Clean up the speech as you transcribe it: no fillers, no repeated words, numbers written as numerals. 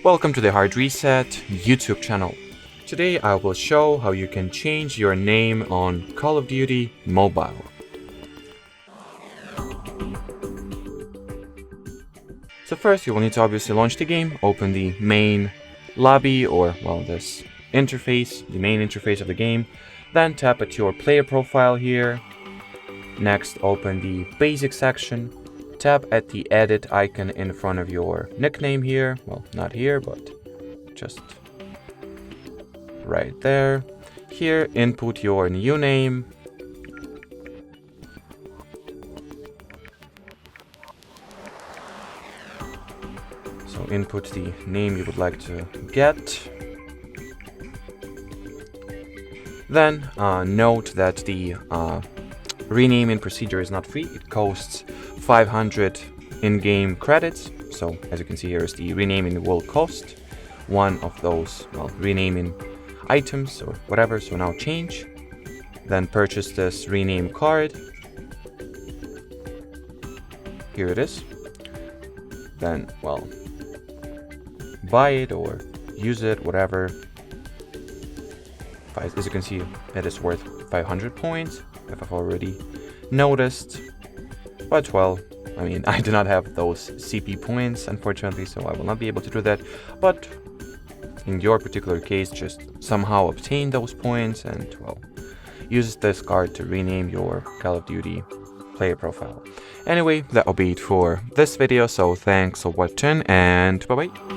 Welcome to the Hard Reset YouTube channel. Today I will show how you can change your name on Call of Duty Mobile. So first you will need to obviously launch the game, open the main lobby or this interface, the main interface of the game, then tap at your player profile here. Next open the basic section. Tap at the edit icon in front of your nickname here. Well, not here, but just right there. Here, input your new name. So input the name you would like to get. Then note that the renaming procedure is not free. It costs 500 in-game credits. So as you can see here is the renaming will cost one of those renaming items or whatever. So now change, then purchase this rename card. Here it is. Then buy it or use it, whatever. As you can see, it is worth 500 points if I've already noticed. But I do not have those CP points, unfortunately, so I will not be able to do that. But in your particular case, just somehow obtain those points and, use this card to rename your Call of Duty player profile. Anyway, that will be it for this video, so thanks for watching and bye-bye.